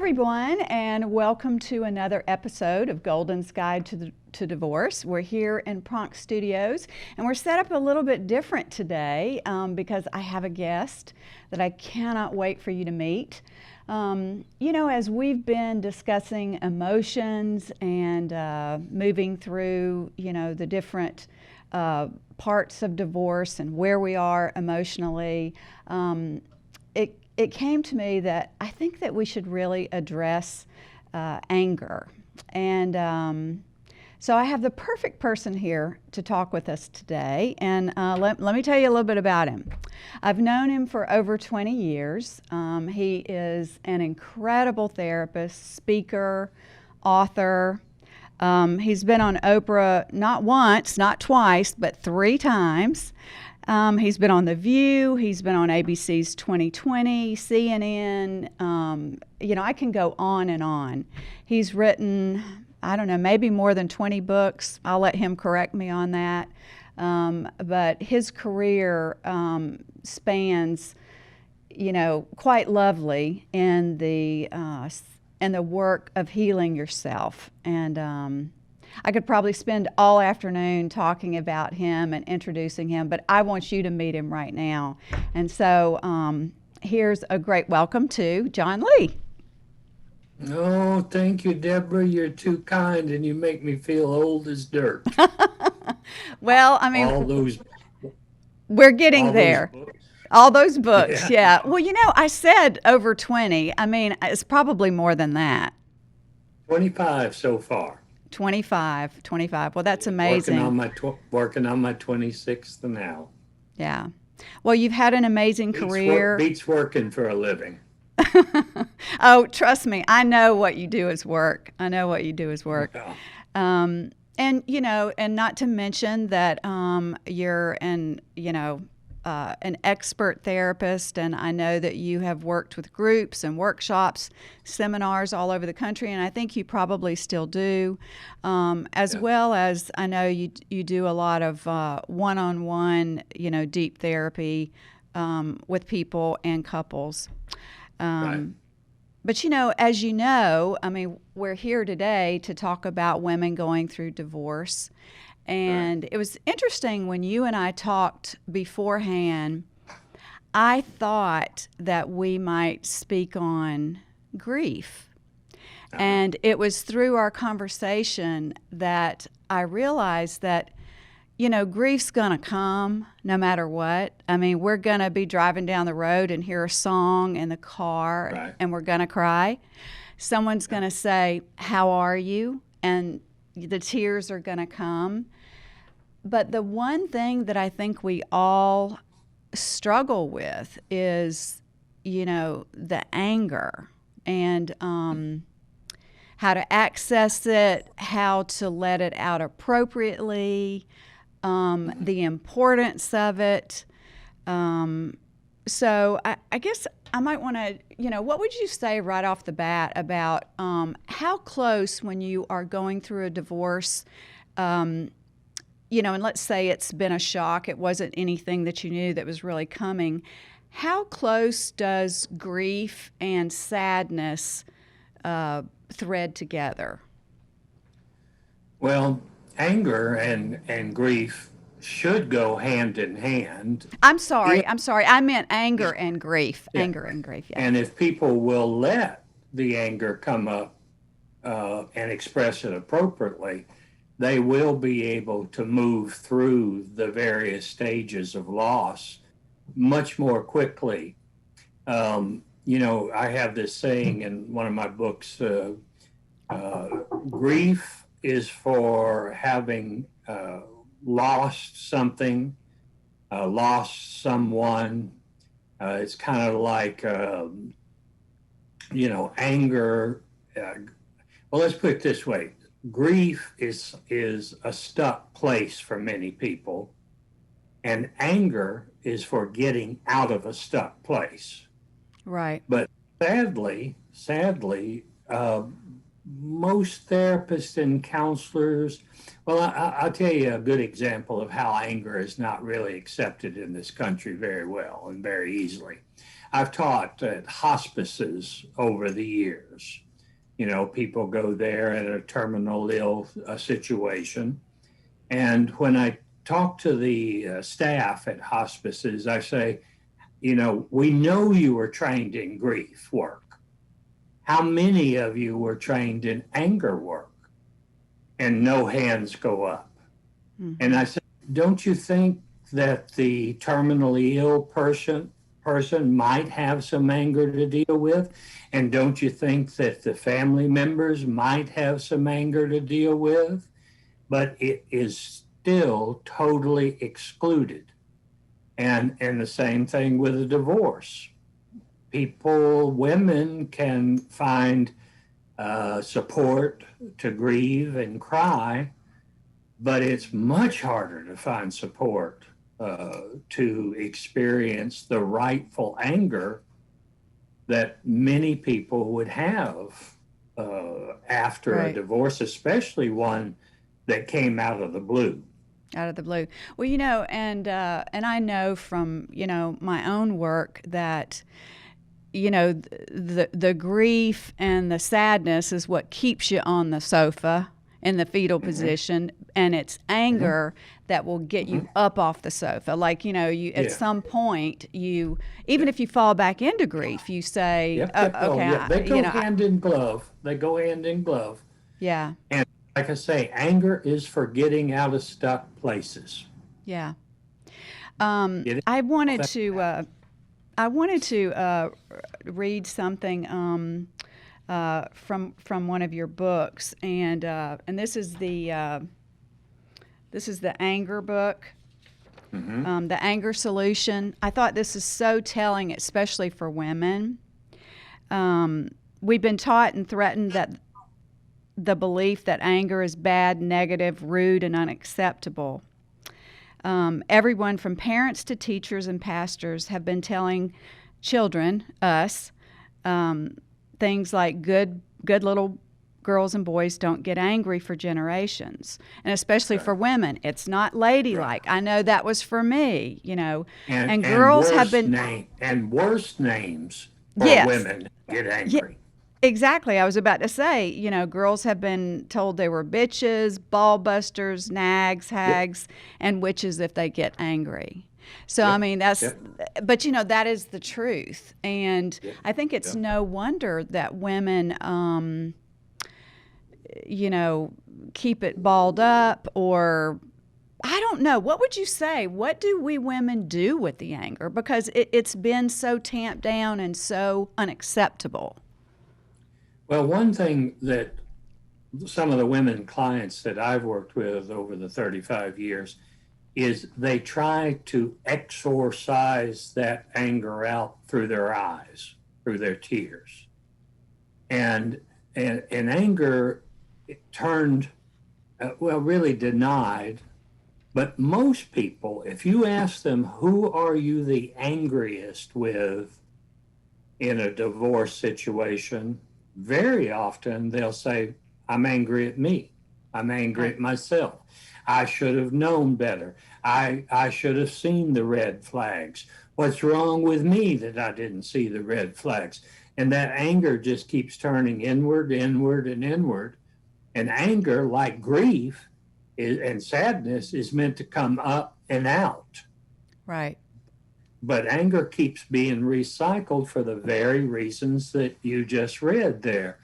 everyone, and welcome to another episode of Golden's Guide to Divorce. We're here in Bronx Studios, and we're set up a little bit different today because I have a guest that I cannot wait for you to meet. As we've been discussing emotions and moving through, the different parts of divorce and where we are emotionally, it came to me that I think that we should really address anger. And so I have the perfect person here to talk with us today. And let me tell you a little bit about him. I've known him for over 20 years. He is an incredible therapist, speaker, author. He's been on Oprah not once, not twice, but 3 times. He's been on The View. He's been on ABC's 2020, CNN. I can go on and on. He's written, I don't know, maybe more than 20 books. I'll let him correct me on that. But his career spans, quite lovely in the work of healing yourself. And I could probably spend all afternoon talking about him and introducing him, but I want you to meet him right now. And so here's a great welcome to John Lee. Oh, thank you, Deborah. You're too kind, and you make me feel old as dirt. Well, All those, we're getting all those there. books. All those books, Yeah, yeah. Well, I said over 20. It's probably more than that. 25 so far. 25. Well, that's Working amazing. on my working on my 26th now. Yeah. Well, you've had an amazing career. Beats working for a living. Oh, trust me, I know what you do is work. Yeah. And not to mention that you're an expert therapist, and I know that you have worked with groups and workshops, seminars all over the country, and I think you probably still do, as Yeah. well as I know you do a lot of one-on-one, deep therapy with people and couples. Right. But as we're here today to talk about women going through divorce. Right. And it was interesting when you and I talked beforehand. I thought that we might speak on grief. Uh-huh. And it was through our conversation that I realized that, grief's going to come no matter what. We're going to be driving down the road and hear a song in the car Right. and we're going to cry. Someone's Yeah. going to say, "How are you?" And the tears are going to come. But the one thing that I think we all struggle with is, the anger and how to access it, how to let it out appropriately, the importance of it. So I guess I might want to, what would you say right off the bat about how close when you are going through a divorce, and let's say it's been a shock, it wasn't anything that you knew that was really coming. How close does grief and sadness thread together? Well, anger and grief should go hand in hand. I'm sorry. If, I'm sorry. I meant anger and grief. yeah. Anger and grief. Yeah. And if people will let the anger come up and express it appropriately, they will be able to move through the various stages of loss much more quickly. I have this saying in one of my books, grief is for having lost something, lost someone. It's kind of like, anger. Well, let's put it this way. Grief is a stuck place for many people, and anger is for getting out of a stuck place. Right. But sadly, most therapists and counselors, well, I'll tell you a good example of how anger is not really accepted in this country very well and very easily. I've taught at hospices over the years. You know, people go there in a terminal ill situation. And when I talk to the staff at hospices, I say, you know, we know you were trained in grief work. How many of you were trained in anger work? And no hands go up. Mm-hmm. And I said, don't you think that the terminally ill person might have some anger to deal with? And don't you think that the family members might have some anger to deal with? But it is still totally excluded. And the same thing with a divorce. Women can find support to grieve and cry, but it's much harder to find support to experience the rightful anger that many people would have after a divorce, especially one that came out of the blue. Out of the blue. Well, you know, and I know from, you know, my own work that, you know, the grief and the sadness is what keeps you on the sofa in the fetal position, and it's anger that will get you up off the sofa. Like, you know, you at some point, you even if you fall back into grief, you say, okay, they go hand in glove. They go hand in glove. Yeah. And like I say, anger is for getting out of stuck places. Yeah. I wanted to read something from one of your books, and this is the anger book, the anger solution. I thought this is so telling, especially for women. We've been taught and threatened that the belief that anger is bad, negative, rude, and unacceptable. Everyone from parents to teachers and pastors have been telling children, us, things like good little girls and boys don't get angry for generations. And especially for women, it's not ladylike. I know that was for me, you know. And girls have been... and worse names for women get angry. Exactly. I was about to say, you know, girls have been told they were bitches, ball busters, nags, hags, and witches if they get angry. So, I mean, but, you know, that is the truth. And I think it's no wonder that women, you know, keep it balled up, or I don't know. What would you say? What do we women do with the anger? Because it's been so tamped down and so unacceptable. Well, one thing that some of the women clients that I've worked with over the 35 years is they try to exorcise that anger out through their eyes, through their tears. And anger turned, really denied. But most people, if you ask them, who are you the angriest with in a divorce situation, very often they'll say, I'm angry at me. I'm angry at myself. I should have known better. I should have seen the red flags. What's wrong with me that I didn't see the red flags? And that anger just keeps turning inward, inward, and inward. And anger, like grief and sadness, is meant to come up and out. Right. But anger keeps being recycled for the very reasons that you just read there.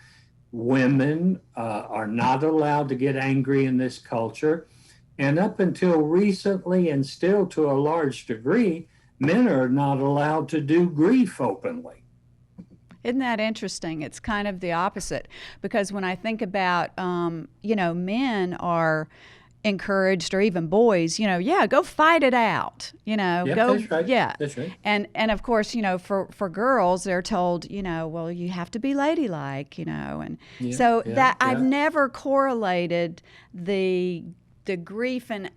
Women are not allowed to get angry in this culture. And up until recently, and still to a large degree, men are not allowed to do grief openly. Isn't that interesting? It's kind of the opposite. Because when I think about, you know, men are encouraged, or even boys, you know, go fight it out, you know, go, that's right. That's right. And of course, you know, for girls, they're told, you know, well, you have to be ladylike, you know, and I've never correlated the grief and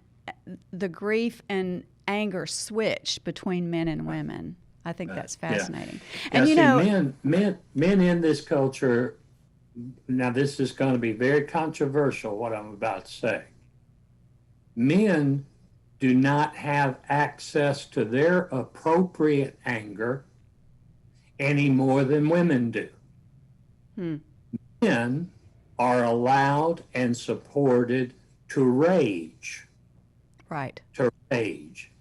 anger switch between men and women. I think that's fascinating. And you know, men in this culture, now this is going to be very controversial, what I'm about to say. Men do not have access to their appropriate anger any more than women do. Hmm. Men are allowed and supported to rage, Right. to rage.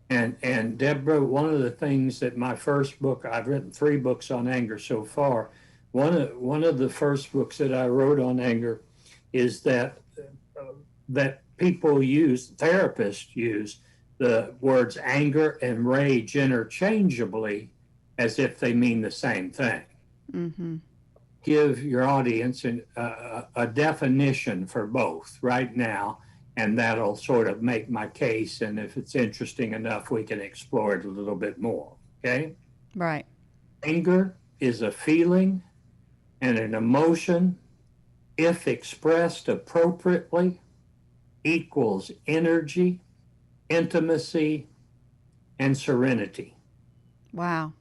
And Deborah, one of the things that my first book, I've written 3 books on anger so far. One of the first books that I wrote on anger is that people use, therapists use the words anger and rage interchangeably as if they mean the same thing. Mm-hmm. Give your audience a definition for both right now, and that'll sort of make my case. And if it's interesting enough, we can explore it a little bit more. Okay? Right. Anger is a feeling and an emotion, if expressed appropriately, equals energy, intimacy, and serenity. Wow.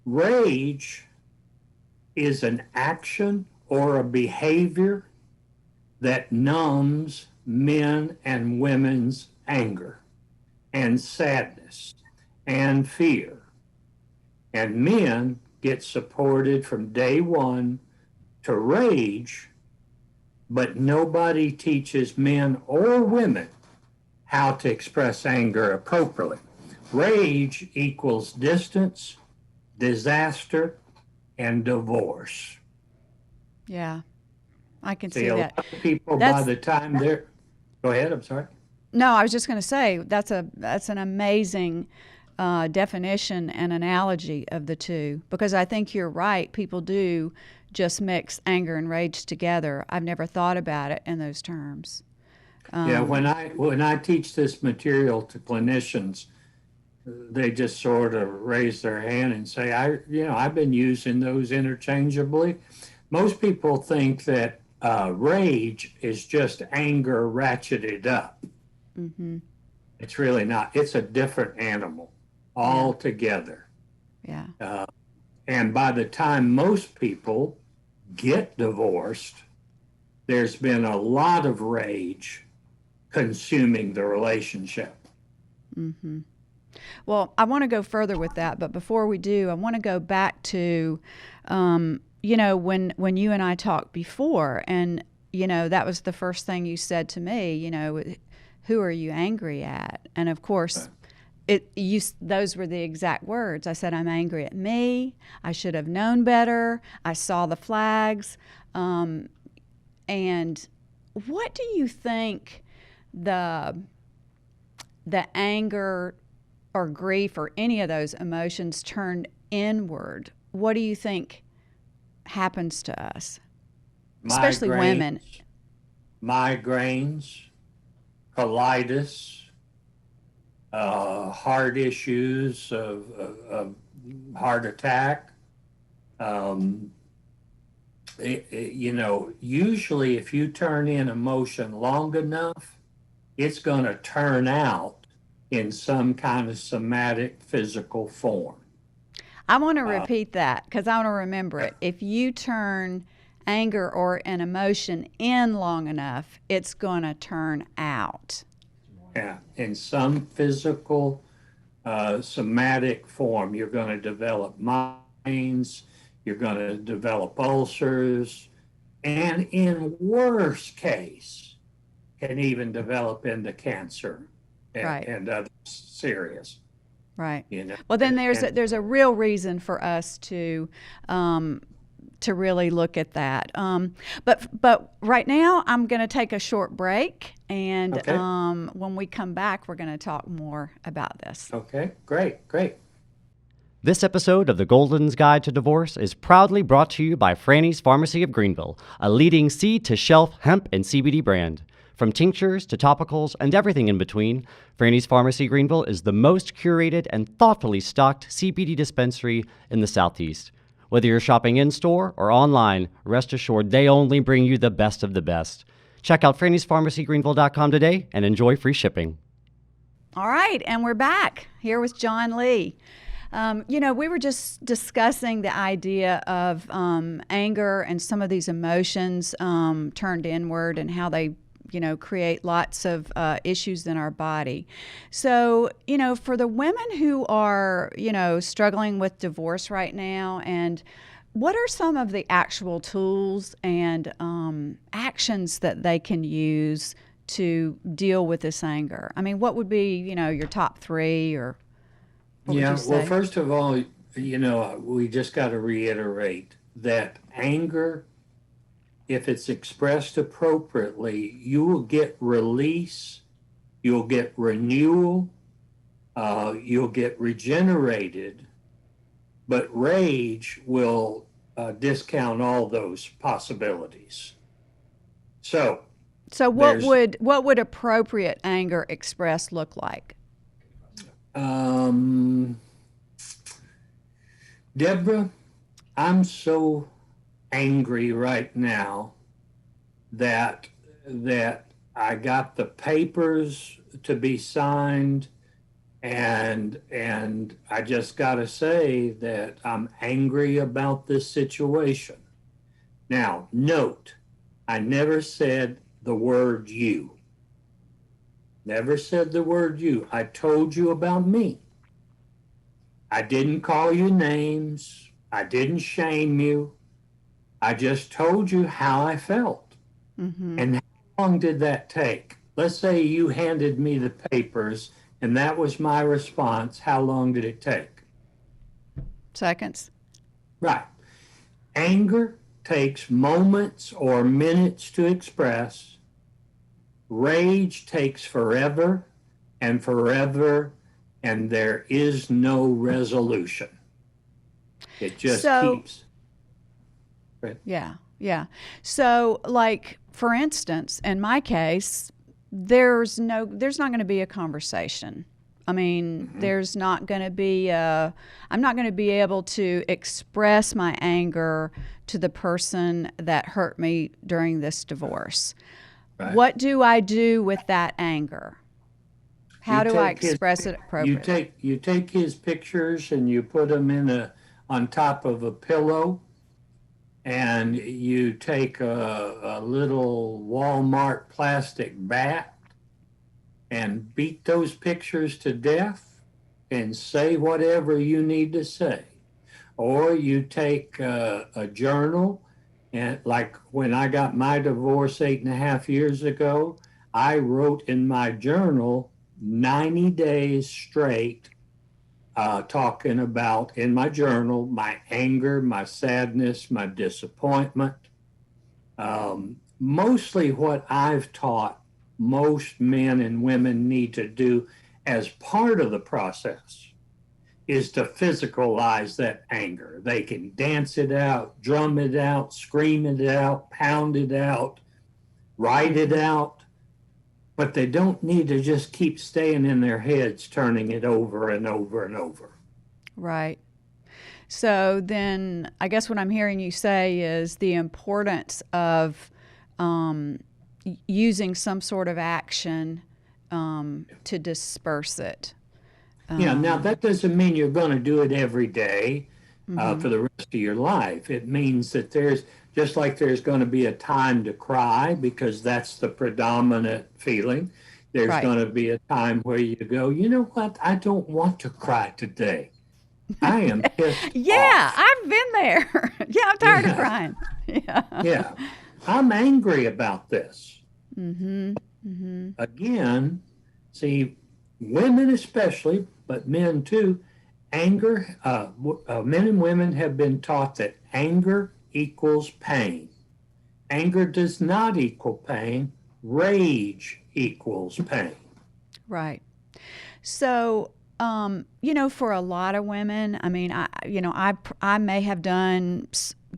Rage is an action or a behavior that numbs men and women's anger and sadness and fear. And men get supported from day one to rage, but nobody teaches men or women how to express anger appropriately. Rage equals distance, disaster, and divorce. Yeah. I can See, see a that. lot of people, by That's the time they're, go ahead, I'm sorry. No, I was just going to say that's an amazing definition and analogy of the two, because I think you're right. People do just mix anger and rage together. I've never thought about it in those terms. Yeah, when I teach this material to clinicians, they just sort of raise their hand and say, I've been using those interchangeably. Most people think that rage is just anger ratcheted up. Mm-hmm. It's really not. It's a different animal altogether. Yeah. And by the time most people get divorced, there's been a lot of rage consuming the relationship. Mm-hmm. Well, I want to go further with that, but before we do, I want to go back to, when you and I talked before, and that was the first thing you said to me. Who are you angry at? And of course, those were the exact words. I said, I'm angry at me. I should have known better. I saw the flags. And what do you think the anger or grief or any of those emotions turned inward? What do you think happens to us, especially women? Migraines, colitis, heart issues of heart attack. Usually if you turn in emotion long enough, it's going to turn out in some kind of somatic physical form. I want to repeat that because I want to remember it. If you turn anger or an emotion in long enough, it's going to turn out. Yeah, in some physical somatic form. You're going to develop migraines, you're going to develop ulcers, and in worst case, can even develop into cancer and other serious. Right. Well, then there's a real reason for us to really look at that. But right now, I'm going to take a short break, and okay. When we come back, we're going to talk more about this. Okay, great. This episode of The Golden's Guide to Divorce is proudly brought to you by Franny's Pharmacy of Greenville, a leading seed-to-shelf hemp and CBD brand. From tinctures to topicals and everything in between, Franny's Pharmacy Greenville is the most curated and thoughtfully stocked CBD dispensary in the Southeast. Whether you're shopping in-store or online, rest assured they only bring you the best of the best. Check out Franny'sPharmacyGreenville.com today and enjoy free shipping. All right, and we're back here with John Lee. We were just discussing the idea of anger and some of these emotions turned inward and how they create lots of issues in our body. So, for the women who are, struggling with divorce right now, and what are some of the actual tools and actions that they can use to deal with this anger? I mean, what would be, your top three, or what would you say? Well, first of all, we just got to reiterate that anger, if it's expressed appropriately, you will get release, you'll get renewal, you'll get regenerated, but rage will discount all those possibilities. So what would appropriate anger expressed look like? Deborah, I'm so angry right now that I got the papers to be signed, and I just got to say that I'm angry about this situation. Now, note, I never said the word you. Never said the word you. I told you about me. I didn't call you names. I didn't shame you. I just told you how I felt. Mm-hmm. And how long did that take? Let's say you handed me the papers and that was my response. How long did it take? Seconds. Right. Anger takes moments or minutes to express. Rage takes forever, and there is no resolution. It just keeps. Right. Yeah. So, like, for instance, in my case, there's not going to be a conversation. I mean, there's not going to be I'm not going to be able to express my anger to the person that hurt me during this divorce. Right. What do I do with that anger? How do I express it appropriately? You take his pictures and you put them on top of a pillow, and you take a little Walmart plastic bat and beat those pictures to death and say whatever you need to say. Or you take a journal, and like when I got my divorce 8.5 years ago, I wrote in my journal 90 days straight, talking about in my journal my anger, my sadness, my disappointment. Mostly what I've taught most men and women need to do as part of the process is to physicalize that anger. They can dance it out, drum it out, scream it out, pound it out, write it out, but they don't need to just keep staying in their heads, turning it over and over and over. Right. So then I guess what I'm hearing you say is the importance of using some sort of action to disperse it. Now that doesn't mean you're going to do it every day for the rest of your life. It means that there's going to be a time to cry because that's the predominant feeling. There's Right. going to be a time where you go, you know what? I don't want to cry today. I am pissed Yeah, off. I've been there. Yeah, I'm tired of Yeah. crying. Yeah. Yeah. I'm angry about this. Mm-hmm. Mm-hmm. Again, see, women especially, but men too, anger, men and women have been taught that anger equals pain. Anger does not equal pain. Rage equals pain. Right. So, for a lot of women, I mean, I may have done,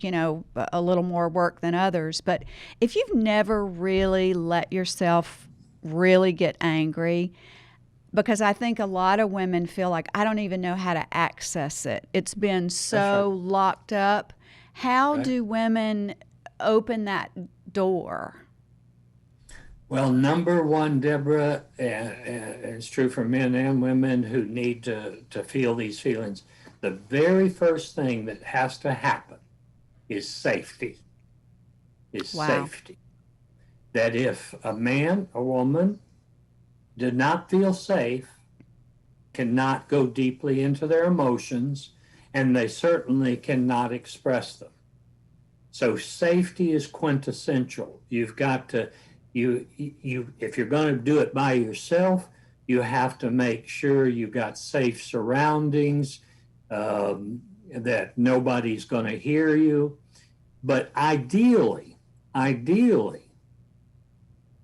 a little more work than others, but if you've never really let yourself really get angry, because I think a lot of women feel like I don't even know how to access it. It's been so locked up. How Right. do women open that door? Well, number one, Deborah, and it's true for men and women who need to feel these feelings. The very first thing that has to happen is safety. Wow. that if a man or woman did not feel safe, cannot go deeply into their emotions, and they certainly cannot express them. So safety is quintessential. You've got to, if you're going to do it by yourself, you have to make sure you've got safe surroundings, that nobody's going to hear you. But ideally,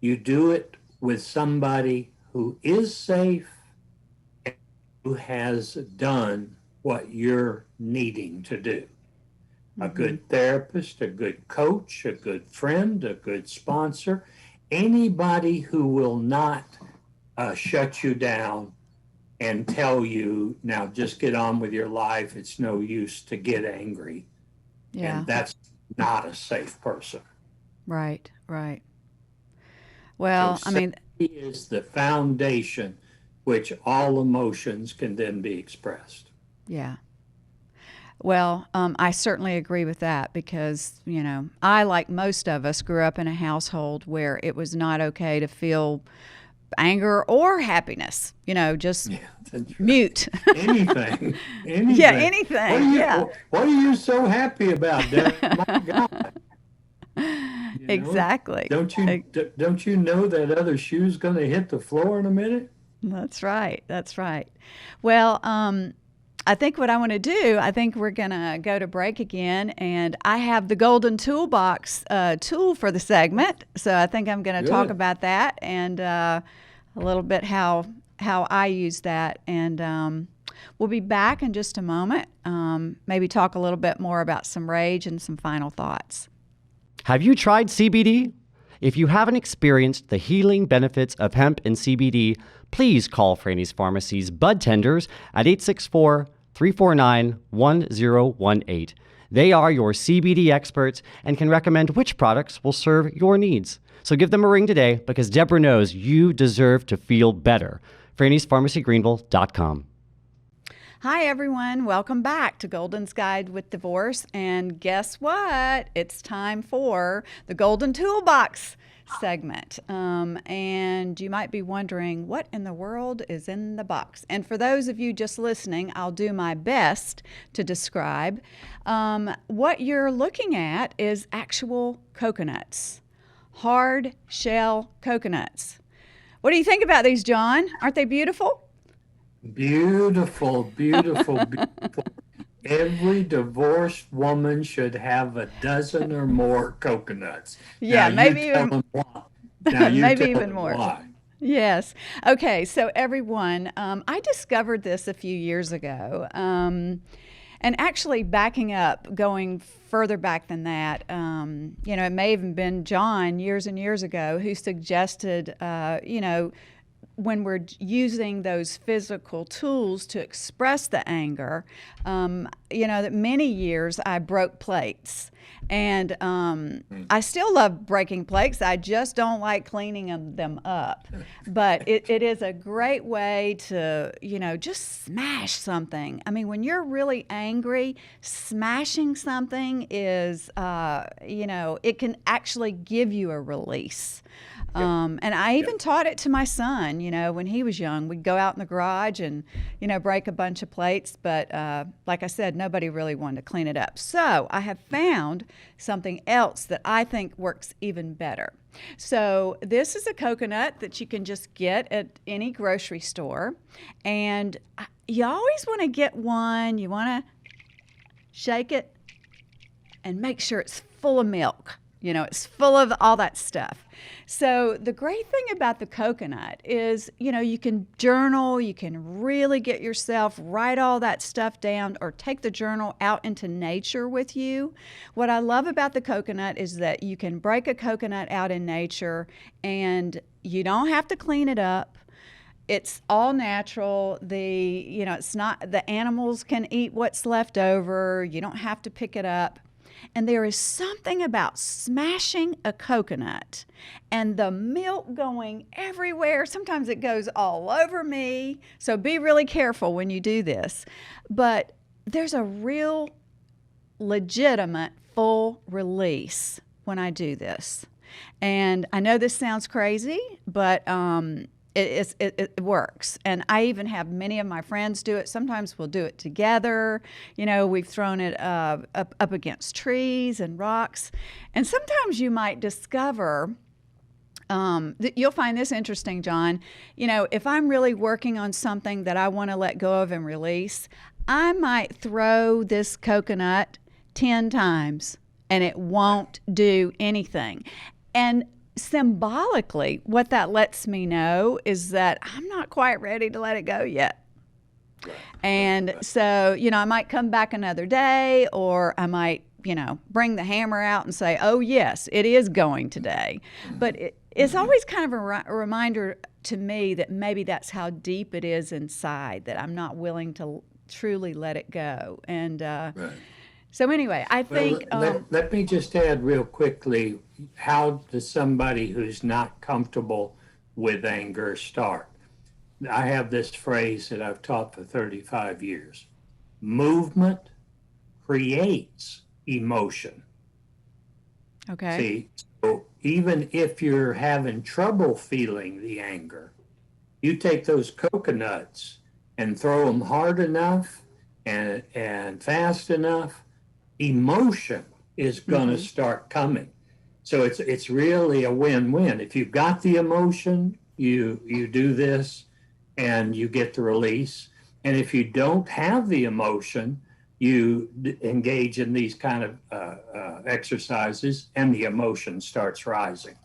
you do it with somebody who is safe and who has done what you're needing to do. A good therapist, a good coach, a good friend, a good sponsor, anybody who will not shut you down and tell you, now just get on with your life. It's no use to get angry. Yeah. And that's not a safe person. Right. Well, So I mean, safety is the foundation which all emotions can then be expressed. yeah. Well, I certainly agree with that because, I, like most of us, grew up in a household where it was not okay to feel anger or happiness, just mute. Anything. Yeah, anything. What are you so happy about, Dad? My God. Exactly. Don't you know that other shoe's going to hit the floor in a minute? That's right. Well, I think what I want to do, I think we're going to go to break again, and I have the Golden Toolbox tool for the segment. So I think I'm going to talk about that and a little bit how I use that. And we'll be back in just a moment, maybe talk a little bit more about some rage and some final thoughts. Have you tried CBD? If you haven't experienced the healing benefits of hemp and CBD, please call Franny's Pharmacy's Bud Tenders at 864-349-1018. They are your CBD experts and can recommend which products will serve your needs. So give them a ring today because Deborah knows you deserve to feel better. Franny'sPharmacyGreenville.com. Hi, everyone. Welcome back to Golden's Guide with Divorce. And guess what? It's time for the Golden Toolbox segment. And you might be wondering, what in the world is in the box? And for those of you just listening, I'll do my best to describe. What you're looking at is actual coconuts, hard shell coconuts. What do you think about these, John? Aren't they beautiful? Beautiful. Every divorced woman should have a dozen or more coconuts. Yeah, now maybe you even tell them why. Now you maybe tell even them more. Why. Yes. Okay. So everyone, I discovered this a few years ago. And actually backing up, going further back than that, it may have even been John years and years ago who suggested, when we're using those physical tools to express the anger, that many years I broke plates. And I still love breaking plates. I just don't like cleaning them up. But it is a great way to, just smash something. I mean, when you're really angry, smashing something is, it can actually give you a release. And I even taught it to my son, when he was young. We'd go out in the garage and, break a bunch of plates. But like I said, nobody really wanted to clean it up. So I have found something else that I think works even better. So this is a coconut that you can just get at any grocery store. And you always want to get one. You want to shake it and make sure it's full of milk. It's full of all that stuff. So the great thing about the coconut is, you can journal, you can really get yourself, write all that stuff down, or take the journal out into nature with you. What I love about the coconut is that you can break a coconut out in nature and you don't have to clean it up. It's all natural. It's not, the animals can eat what's left over. You don't have to pick it up. And there is something about smashing a coconut and the milk going everywhere. Sometimes it goes all over me. So be really careful when you do this. But there's a real legitimate full release when I do this. And I know this sounds crazy, but it works. And I even have many of my friends do it. Sometimes we'll do it together. You know, we've thrown it up against trees and rocks. And sometimes you might discover, you'll find this interesting, John. You know, if I'm really working on something that I want to let go of and release, I might throw this coconut 10 times and it won't do anything. And symbolically, what that lets me know is that I'm not quite ready to let it go yet. And so, you know, I might come back another day, or I might, you know, bring the hammer out and say, oh, yes, it is going today. But it's always kind of a reminder to me that maybe that's how deep it is inside, that I'm not willing to truly let it go. And so anyway, I think... let me just add real quickly, how does somebody who's not comfortable with anger start? I have this phrase that I've taught for 35 years. Movement creates emotion. Okay. See, so even if you're having trouble feeling the anger, you take those coconuts and throw them hard enough and fast enough, emotion is going to start coming. So it's really a win-win. If you've got the emotion, you do this and you get the release. And if you don't have the emotion, you engage in these kind of exercises and the emotion starts rising.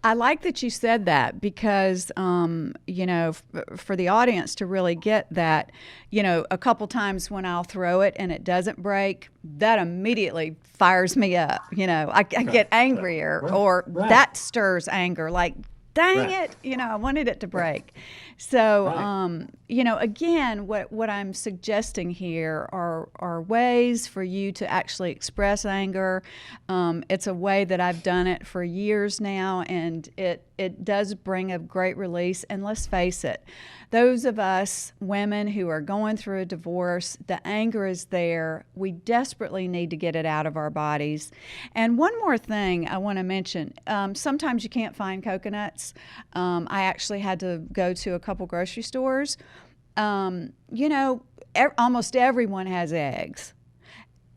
I like that you said that because, you know, for the audience to really get that, you know, a couple times when I'll throw it and it doesn't break, that immediately fires me up. You know, I get angrier, or that stirs anger, like, dang it, you know, I wanted it to break. So, you know, again, what I'm suggesting here are ways for you to actually express anger. It's a way that I've done it for years now, and it does bring a great release. And let's face it, those of us women who are going through a divorce, the anger is there. We desperately need to get it out of our bodies. And one more thing I want to mention, sometimes you can't find coconuts. I actually had to go to a couple grocery stores. You know, almost everyone has eggs.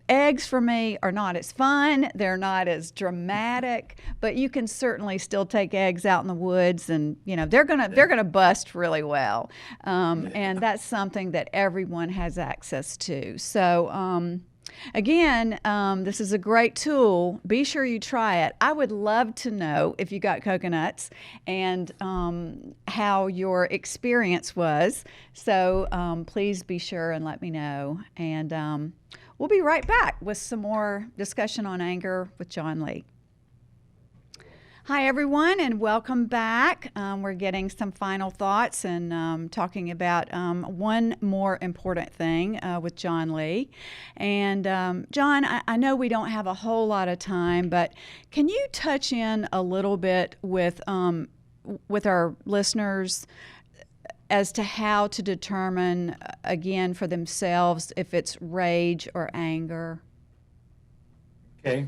Eggs for me are not as fun, they're not as dramatic, but you can certainly still take eggs out in the woods, and you know they're gonna bust really well, and that's something that everyone has access to. So again, this is a great tool. Be sure you try it. I would love to know if you got coconuts and how your experience was. So please be sure and let me know. And we'll be right back with some more discussion on anger with John Lee. Hi, everyone, and welcome back. We're getting some final thoughts and talking about one more important thing with John Lee. And John, I know we don't have a whole lot of time, but can you touch in a little bit with our listeners as to how to determine, again, for themselves if it's rage or anger? Okay.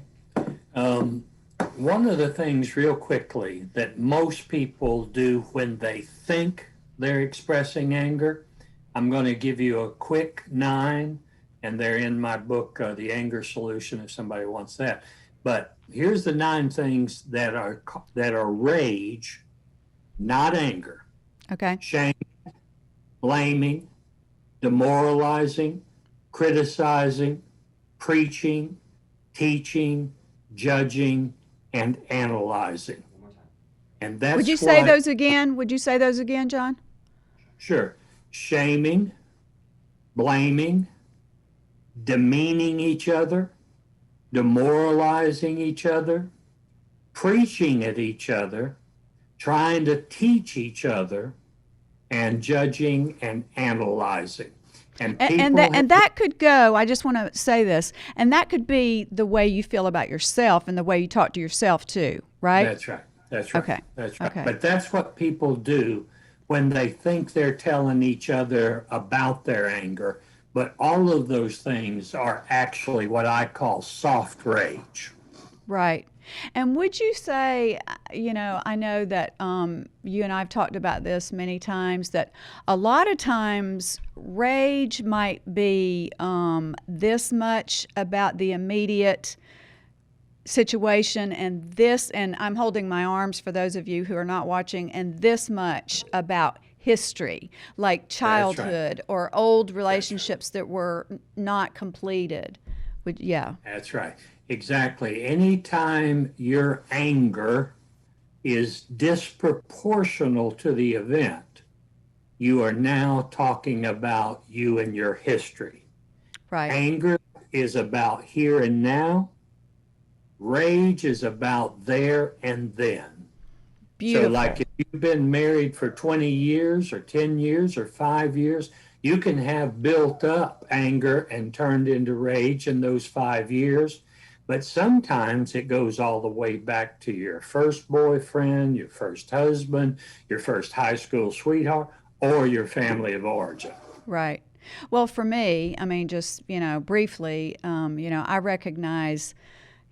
One of the things real quickly that most people do when they think they're expressing anger, I'm going to give you a quick 9, and they're in my book, The Anger Solution, if somebody wants that. But here's the 9 things that are rage, not anger. Okay. Shame, blaming, demoralizing, criticizing, preaching, teaching, judging, and analyzing. And that's Would you say those again? John? Sure. Shaming, blaming, demeaning each other, demoralizing each other, preaching at each other, trying to teach each other, and judging and analyzing. And that could go, I just want to say this, and that could be the way you feel about yourself and the way you talk to yourself too, right? That's right. That's right. Okay. That's right. Okay. But that's what people do when they think they're telling each other about their anger. But all of those things are actually what I call soft rage. Right. And would you say, I know that you and I have talked about this many times, that a lot of times rage might be this much about the immediate situation and I'm holding my arms for those of you who are not watching, and this much about history, like childhood or old relationships that were not completed. Yeah. That's right. Exactly. Anytime your anger is disproportional to the event, you are now talking about you and your history. Right. Anger is about here and now. Rage is about there and then. Beautiful. So like if you've been married for 20 years or 10 years or 5 years, you can have built up anger and turned into rage in those 5 years. But sometimes it goes all the way back to your first boyfriend, your first husband, your first high school sweetheart, or your family of origin. Right. Well, for me, I mean, just, briefly, I recognize,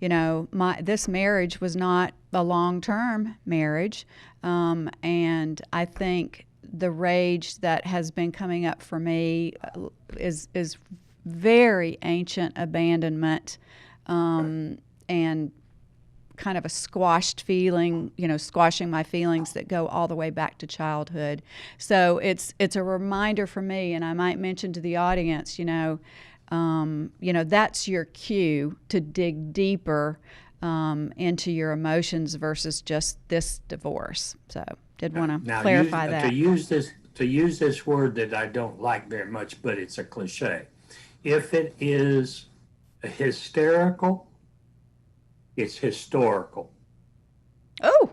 this marriage was not a long-term marriage. And I think the rage that has been coming up for me is very ancient abandonment, and kind of a squashed feeling, squashing my feelings that go all the way back to childhood. So it's a reminder for me, and I might mention to the audience, that's your cue to dig deeper into your emotions versus just this divorce. So did want to clarify that. To use this word that I don't like very much, but it's a cliche. If it is hysterical, it's historical. Oh,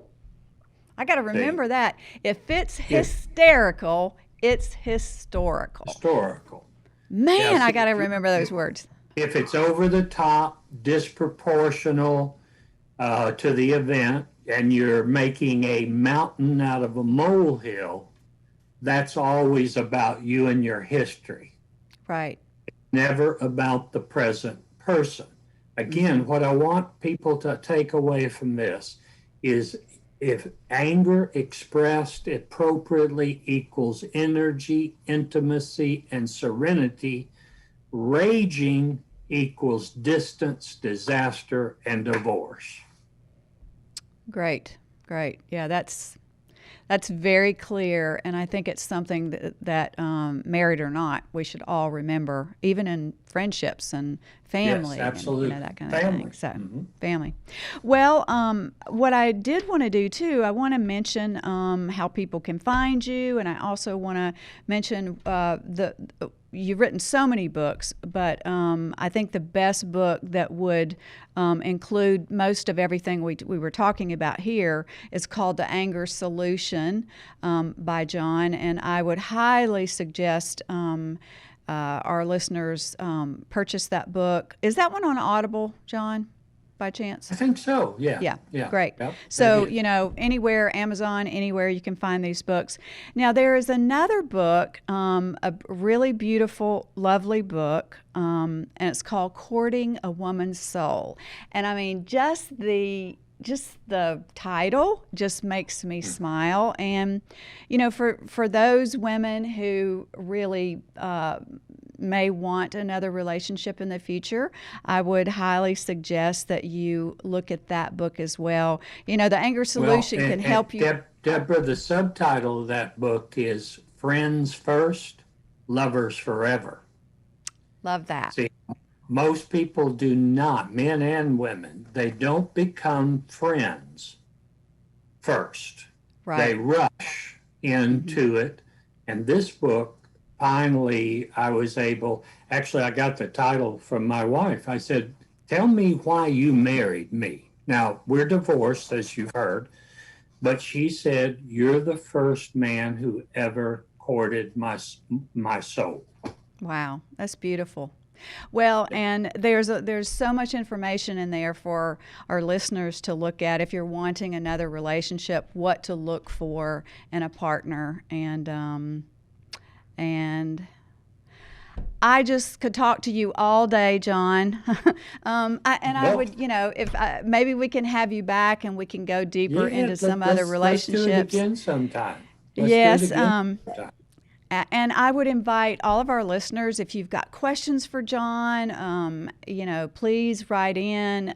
I got to remember that. If it's hysterical, it's historical. Historical. Man, I got to remember those words. If it's over the top, disproportional to the event, and you're making a mountain out of a molehill, that's always about you and your history. Right. Never about the present person. Again, what I want people to take away from this is if anger expressed appropriately equals energy, intimacy, and serenity, raging equals distance, disaster, and divorce. Great. Yeah, that's very clear, and I think it's something that married or not, we should all remember, even in friendships and family. Yes, absolutely. And, that kind of thing. So, family. Well, what I did want to do too, I want to mention how people can find you, and I also want to mention you've written so many books, but I think the best book that would include most of everything we were talking about here is called The Anger Solution by John, and I would highly suggest our listeners purchase that book. Is that one on Audible, John, by chance? I think so, yeah. Yeah, great. Yep, so, anywhere, Amazon, anywhere you can find these books. Now, there is another book, a really beautiful, lovely book, and it's called Courting a Woman's Soul. And I mean, just the title just makes me smile. And, for those women who really may want another relationship in the future, I would highly suggest that you look at that book as well. The Anger Solution can help you. Deborah, the subtitle of that book is Friends First, Lovers Forever. Love that. See, most people do not, men and women, they don't become friends first. Right. They rush into it. And this book, finally, I got the title from my wife. I said, tell me why you married me. Now, we're divorced, as you've heard, but she said, you're the first man who ever courted my soul. Wow, that's beautiful. Well, and there's so much information in there for our listeners to look at if you're wanting another relationship, what to look for in a partner, and I just could talk to you all day, John. I would, if maybe we can have you back and we can go deeper into some other relationships. Let's do it again sometime. Yes. And I would invite all of our listeners, if you've got questions for John, please write in,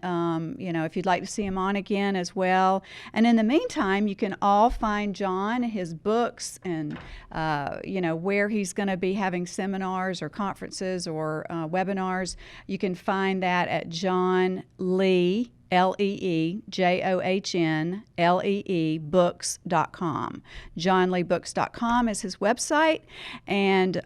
if you'd like to see him on again as well. And in the meantime, you can all find John, his books, and, where he's going to be having seminars or conferences or webinars. You can find that at John Lee, LeeJohnLee books.com. JohnLeeBooks.com is his website, and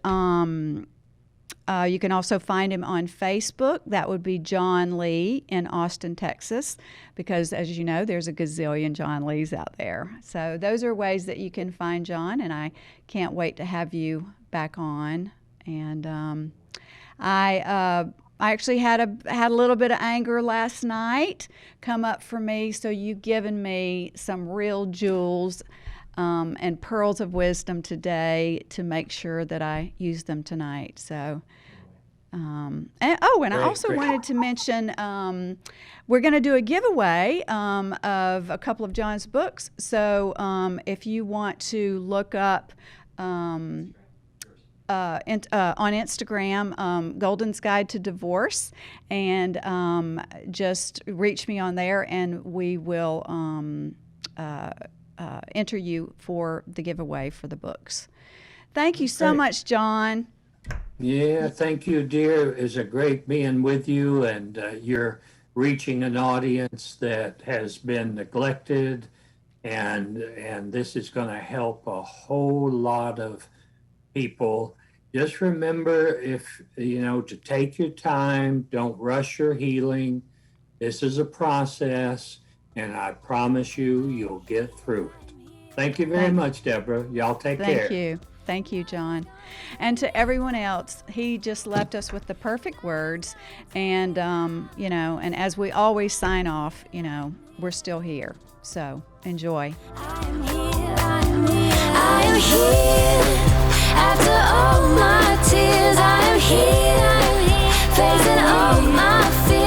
you can also find him on Facebook. That would be John Lee in Austin, Texas, because as you know, there's a gazillion John Lees out there. So those are ways that you can find John, and I can't wait to have you back on. And I actually had a little bit of anger last night come up for me, so you've given me some real jewels and pearls of wisdom today to make sure that I use them tonight. So, I also wanted to mention we're going to do a giveaway of a couple of John's books. So if you want to look up on Instagram, Golden's Guide to Divorce, and just reach me on there, and we will enter you for the giveaway for the books. Thank you so much, John. Yeah, thank you, dear. It's a great being with you, and you're reaching an audience that has been neglected, and this is going to help a whole lot of people. Just remember, to take your time, don't rush your healing. This is a process, and I promise you'll get through it. Thank you very much, Deborah. Y'all take care. Thank you, John. And to everyone else, he just left us with the perfect words. And, and as we always sign off, we're still here. So enjoy. I am here. After all my tears, I am here. Facing all my fears.